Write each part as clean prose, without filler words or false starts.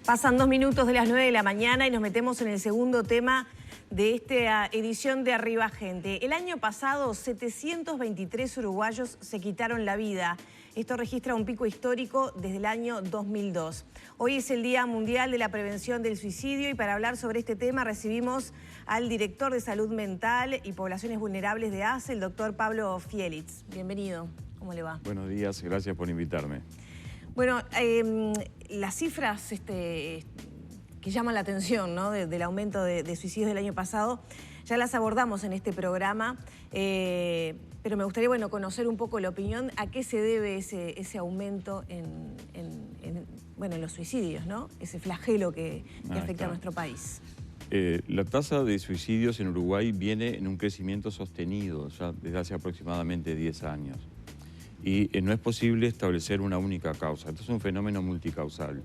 Pasan 2 minutos de las 9 de la mañana y nos metemos en el segundo tema de esta edición de Arriba Gente. El año pasado, 723 uruguayos se quitaron la vida. Esto registra un pico histórico desde el año 2002. Hoy es el Día Mundial de la Prevención del Suicidio y para hablar sobre este tema recibimos al director de Salud Mental y Poblaciones Vulnerables de ACE, el doctor Pablo Fielitz. Bienvenido. ¿Cómo le va? Buenos días, gracias por invitarme. Bueno, las cifras que llaman la atención, ¿no? del aumento de suicidios del año pasado, ya las abordamos en este programa, pero me gustaría conocer un poco la opinión a qué se debe ese aumento en los suicidios, ¿no? Ese flagelo que afecta a nuestro país. La tasa de suicidios en Uruguay viene en un crecimiento sostenido ya desde hace aproximadamente 10 años. Y no es posible establecer una única causa. Esto es un fenómeno multicausal.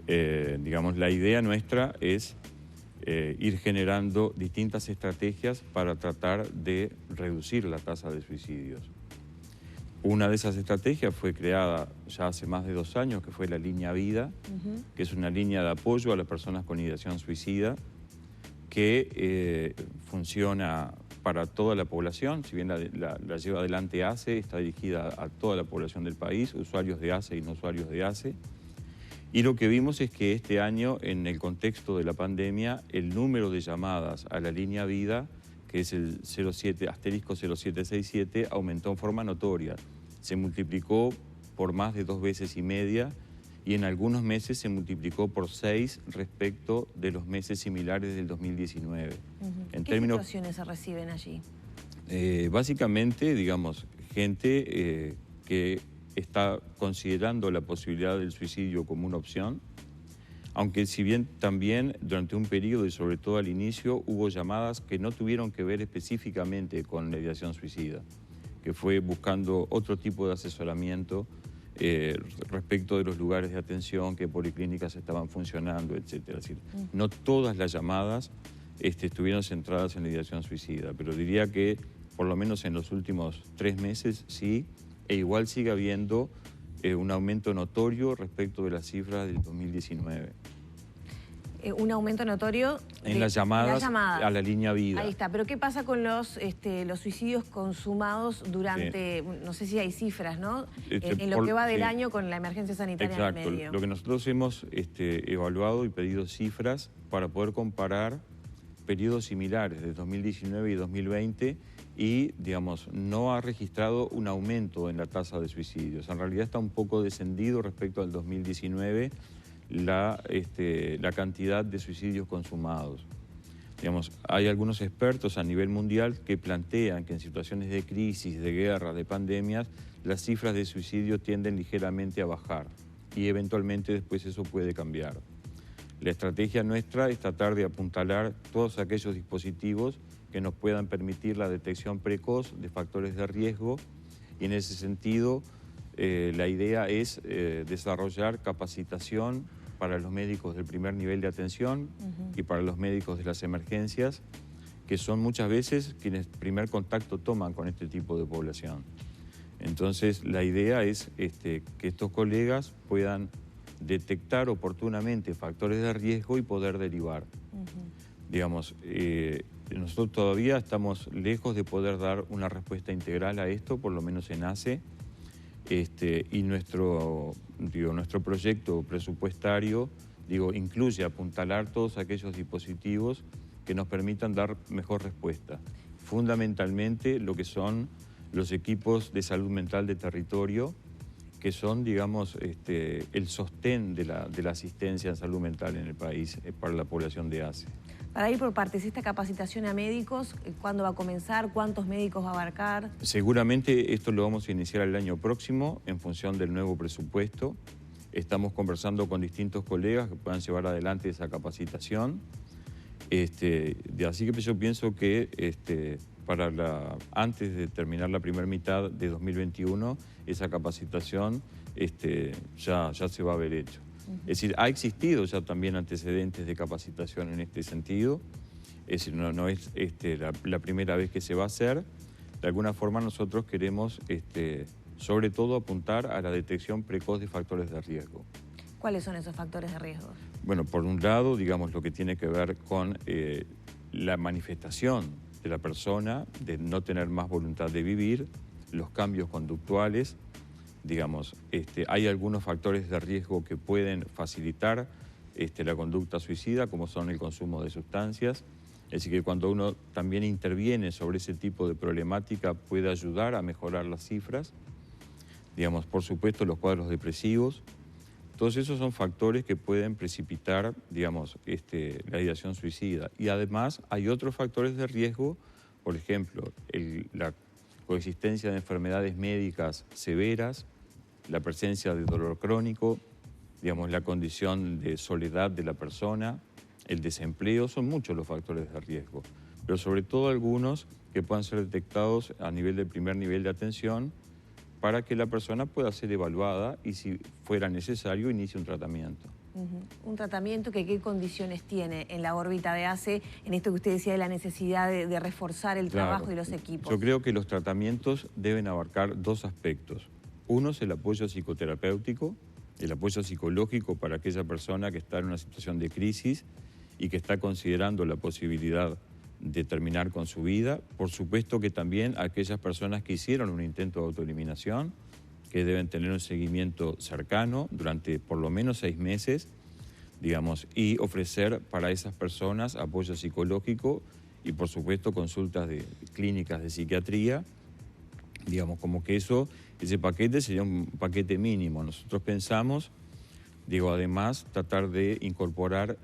Digamos, la idea nuestra es ir generando distintas estrategias para tratar de reducir la tasa de suicidios. Una de esas estrategias fue creada ya hace más de 2 años, que fue la Línea Vida, que es una línea de apoyo a las personas con ideación suicida, que funciona para toda la población. Si bien la lleva adelante ACE, está dirigida a toda la población del país, usuarios de ACE y no usuarios de ACE. Y lo que vimos es que este año, en el contexto de la pandemia, el número de llamadas a la Línea Vida, que es el 0767, aumentó en forma notoria. Se multiplicó por más de 2,5 veces y en algunos meses se multiplicó por 6 respecto de los meses similares del 2019. ¿Qué situaciones se reciben allí? Básicamente, digamos, gente que está considerando la posibilidad del suicidio como una opción, aunque si bien también durante un periodo y sobre todo al inicio hubo llamadas que no tuvieron que ver específicamente con la ideación suicida, que fue buscando otro tipo de asesoramiento respecto de los lugares de atención, que policlínicas estaban funcionando, etc. Es decir, no todas las llamadas estuvieron centradas en la ideación suicida, pero diría que por lo menos en los últimos 3 meses sí, e igual sigue habiendo un aumento notorio respecto de las cifras del 2019. Un aumento notorio en las llamadas a la Línea Vida. Ahí está, pero ¿qué pasa con los suicidios consumados durante, no sé si hay cifras, ¿no? En lo que va del año con la emergencia sanitaria en el medio. Exacto, lo que nosotros hemos evaluado y pedido cifras para poder comparar periodos similares de 2019 y 2020 y, digamos, no ha registrado un aumento en la tasa de suicidios. En realidad está un poco descendido respecto al 2019 la cantidad de suicidios consumados. Digamos, hay algunos expertos a nivel mundial que plantean que en situaciones de crisis, de guerra, de pandemias, las cifras de suicidio tienden ligeramente a bajar y eventualmente después eso puede cambiar. La estrategia nuestra es tratar de apuntalar todos aquellos dispositivos que nos puedan permitir la detección precoz de factores de riesgo y en ese sentido la idea es desarrollar capacitación para los médicos del primer nivel de atención y para los médicos de las emergencias, que son muchas veces quienes primer contacto toman con este tipo de población. Entonces la idea es que estos colegas puedan detectar oportunamente factores de riesgo y poder derivar. Digamos, nosotros todavía estamos lejos de poder dar una respuesta integral a esto, por lo menos en ACE, y nuestro proyecto presupuestario incluye apuntalar todos aquellos dispositivos que nos permitan dar mejor respuesta. Fundamentalmente lo que son los equipos de salud mental de territorio, que son, digamos, el sostén de la asistencia en salud mental en el país para la población de ACE. Para ir por partes, esta capacitación a médicos, ¿cuándo va a comenzar? ¿Cuántos médicos va a abarcar? Seguramente esto lo vamos a iniciar el año próximo en función del nuevo presupuesto. Estamos conversando con distintos colegas que puedan llevar adelante esa capacitación. Así que yo pienso que antes de terminar la primera mitad de 2021, esa capacitación ya se va a haber hecho. Es decir, ha existido ya también antecedentes de capacitación en este sentido. Es decir, no es la primera vez que se va a hacer. De alguna forma nosotros queremos sobre todo apuntar a la detección precoz de factores de riesgo. ¿Cuáles son esos factores de riesgo? Bueno, por un lado, digamos, lo que tiene que ver con la manifestación de la persona, de no tener más voluntad de vivir, los cambios conductuales, digamos, hay algunos factores de riesgo que pueden facilitar la conducta suicida, como son el consumo de sustancias. Es decir, que cuando uno también interviene sobre ese tipo de problemática puede ayudar a mejorar las cifras. Digamos, por supuesto, los cuadros depresivos. Todos esos son factores que pueden precipitar, digamos, la ideación suicida. Y además hay otros factores de riesgo, por ejemplo, la coexistencia de enfermedades médicas severas, la presencia de dolor crónico, digamos, la condición de soledad de la persona, el desempleo, son muchos los factores de riesgo, pero sobre todo algunos que puedan ser detectados a nivel del primer nivel de atención para que la persona pueda ser evaluada y, si fuera necesario, inicie un tratamiento. Un tratamiento que qué condiciones tiene en la órbita de ACE, en esto que usted decía de la necesidad de reforzar el trabajo y los equipos. Yo creo que los tratamientos deben abarcar dos aspectos. Uno es el apoyo psicoterapéutico, el apoyo psicológico para aquella persona que está en una situación de crisis y que está considerando la posibilidad de terminar con su vida. Por supuesto que también aquellas personas que hicieron un intento de autoeliminación, que deben tener un seguimiento cercano durante por lo menos 6 meses, digamos, y ofrecer para esas personas apoyo psicológico y, por supuesto, consultas de clínicas de psiquiatría, digamos, como que ese paquete sería un paquete mínimo. Nosotros pensamos, digo, además, tratar de incorporar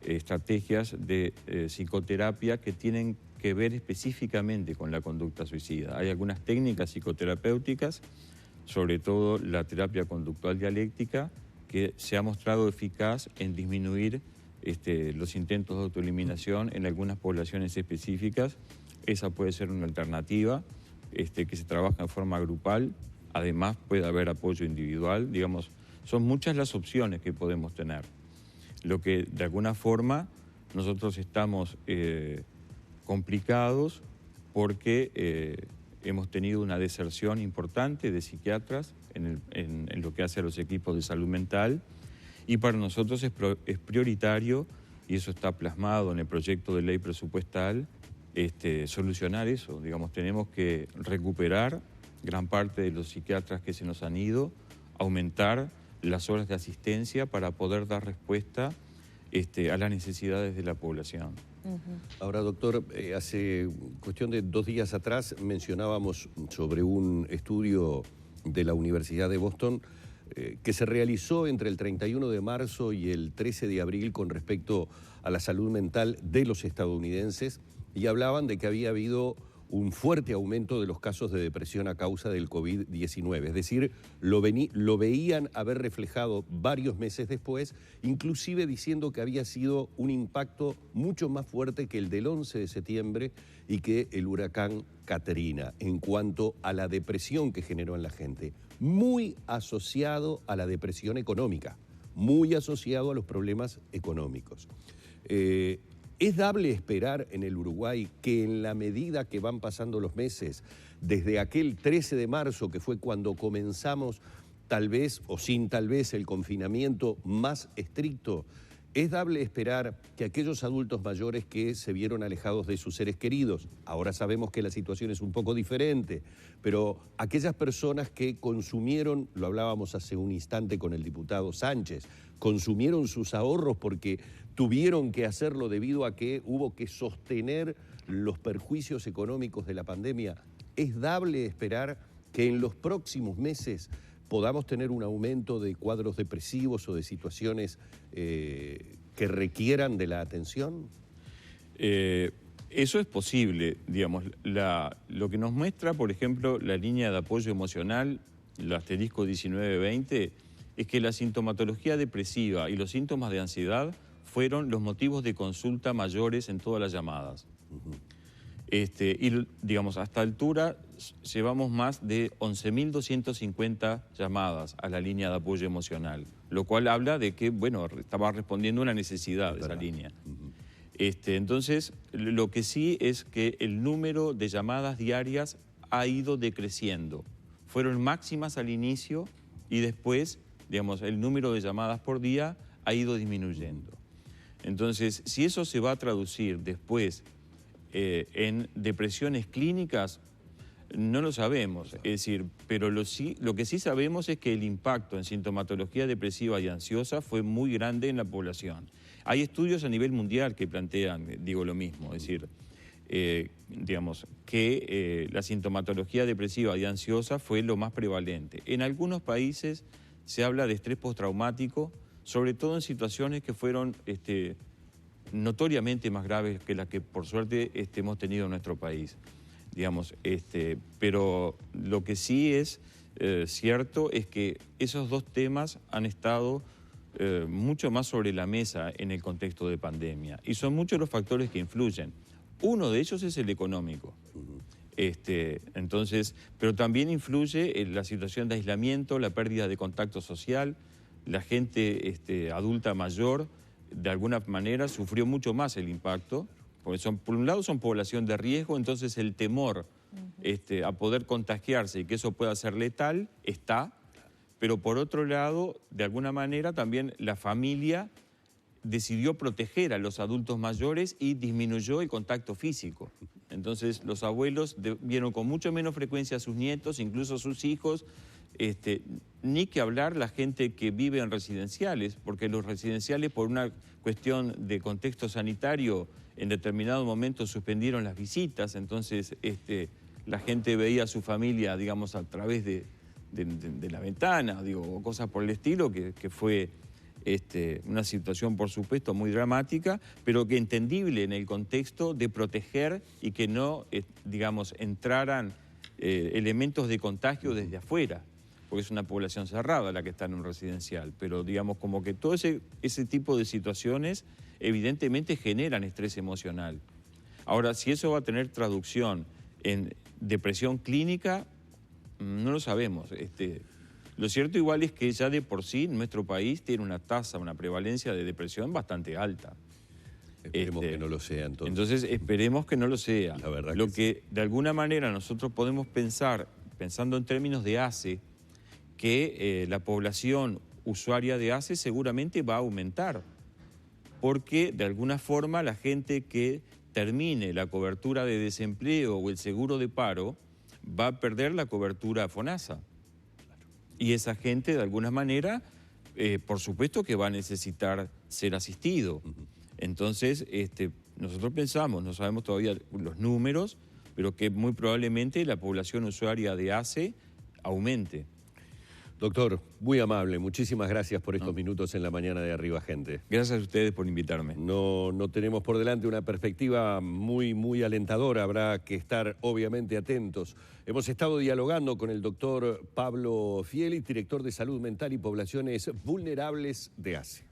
estrategias de psicoterapia que tienen que ver específicamente con la conducta suicida. Hay algunas técnicas psicoterapéuticas, sobre todo la terapia conductual dialéctica, que se ha mostrado eficaz en disminuir los intentos de autoeliminación en algunas poblaciones específicas. Esa puede ser una alternativa que se trabaja en forma grupal. Además puede haber apoyo individual. Digamos, son muchas las opciones que podemos tener. Lo que de alguna forma nosotros estamos complicados porque hemos tenido una deserción importante de psiquiatras en lo que hace a los equipos de salud mental, y para nosotros es prioritario, y eso está plasmado en el proyecto de ley presupuestal, solucionar eso. Digamos, tenemos que recuperar gran parte de los psiquiatras que se nos han ido, aumentar las horas de asistencia para poder dar respuesta a las necesidades de la población. Ahora, doctor, hace cuestión de 2 días atrás mencionábamos sobre un estudio de la Universidad de Boston que se realizó entre el 31 de marzo y el 13 de abril con respecto a la salud mental de los estadounidenses, y hablaban de que había habido un fuerte aumento de los casos de depresión a causa del COVID-19. Es decir, lo veían haber reflejado varios meses después, inclusive diciendo que había sido un impacto mucho más fuerte que el del 11 de septiembre y que el huracán Katrina, en cuanto a la depresión que generó en la gente. Muy asociado a la depresión económica, muy asociado a los problemas económicos. ¿Es dable esperar en el Uruguay que en la medida que van pasando los meses, desde aquel 13 de marzo, que fue cuando comenzamos tal vez o sin tal vez el confinamiento más estricto, es dable esperar que aquellos adultos mayores que se vieron alejados de sus seres queridos, ahora sabemos que la situación es un poco diferente, pero aquellas personas que consumieron, lo hablábamos hace un instante con el diputado Sánchez, consumieron sus ahorros porque tuvieron que hacerlo debido a que hubo que sostener los perjuicios económicos de la pandemia, ¿es dable esperar que en los próximos meses podamos tener un aumento de cuadros depresivos o de situaciones que requieran de la atención? Eso es posible, digamos. Lo que nos muestra, por ejemplo, la línea de apoyo emocional, el asterisco 1920, es que la sintomatología depresiva y los síntomas de ansiedad fueron los motivos de consulta mayores en todas las llamadas. Y, digamos, hasta altura llevamos más de 11.250 llamadas a la línea de apoyo emocional, lo cual habla de que, bueno, estaba respondiendo a una necesidad de esa línea. Entonces, lo que sí es que el número de llamadas diarias ha ido decreciendo. Fueron máximas al inicio y después digamos, el número de llamadas por día ha ido disminuyendo. Entonces, si eso se va a traducir después en depresiones clínicas, no lo sabemos. Es decir, pero lo que sí sabemos es que el impacto en sintomatología depresiva y ansiosa fue muy grande en la población. Hay estudios a nivel mundial que plantean, digo, lo mismo, es decir, digamos, que la sintomatología depresiva y ansiosa fue lo más prevalente. En algunos países se habla de estrés postraumático, sobre todo en situaciones que fueron notoriamente más graves que las que por suerte hemos tenido en nuestro país. Digamos, pero lo que sí es cierto es que esos dos temas han estado mucho más sobre la mesa en el contexto de pandemia y son muchos los factores que influyen. Uno de ellos es el económico. Entonces, pero también influye en la situación de aislamiento, la pérdida de contacto social. La gente adulta mayor, de alguna manera, sufrió mucho más el impacto, porque por un lado son población de riesgo, entonces el temor a poder contagiarse y que eso pueda ser letal está, pero por otro lado, de alguna manera, también la familia decidió proteger a los adultos mayores y disminuyó el contacto físico. Entonces los abuelos vieron con mucho menos frecuencia a sus nietos, incluso a sus hijos, ni que hablar la gente que vive en residenciales, porque los residenciales por una cuestión de contexto sanitario en determinado momento suspendieron las visitas, entonces la gente veía a su familia, digamos, a través de la ventana, digo, o cosas por el estilo, que fue una situación, por supuesto, muy dramática, pero que entendible en el contexto de proteger y que no, digamos, entraran elementos de contagio desde afuera, porque es una población cerrada la que está en un residencial, pero digamos como que todo ese tipo de situaciones evidentemente generan estrés emocional. Ahora, si eso va a tener traducción en depresión clínica, no lo sabemos. Lo cierto igual es que ya de por sí nuestro país tiene una tasa, una prevalencia de depresión bastante alta. Esperemos que no lo sea entonces. Entonces esperemos que no lo sea. La verdad lo que de alguna manera nosotros podemos pensar, pensando en términos de ACE, que la población usuaria de ACE seguramente va a aumentar, porque de alguna forma la gente que termine la cobertura de desempleo o el seguro de paro va a perder la cobertura FONASA. Y esa gente de alguna manera, por supuesto que va a necesitar ser asistido. Entonces, nosotros pensamos, no sabemos todavía los números, pero que muy probablemente la población usuaria de ACE aumente. Doctor, muy amable, muchísimas gracias por estos minutos en la mañana de Arriba Gente. Gracias a ustedes por invitarme. No tenemos por delante una perspectiva muy alentadora, habrá que estar obviamente atentos. Hemos estado dialogando con el doctor Pablo Fielis, director de Salud Mental y Poblaciones Vulnerables de ACE.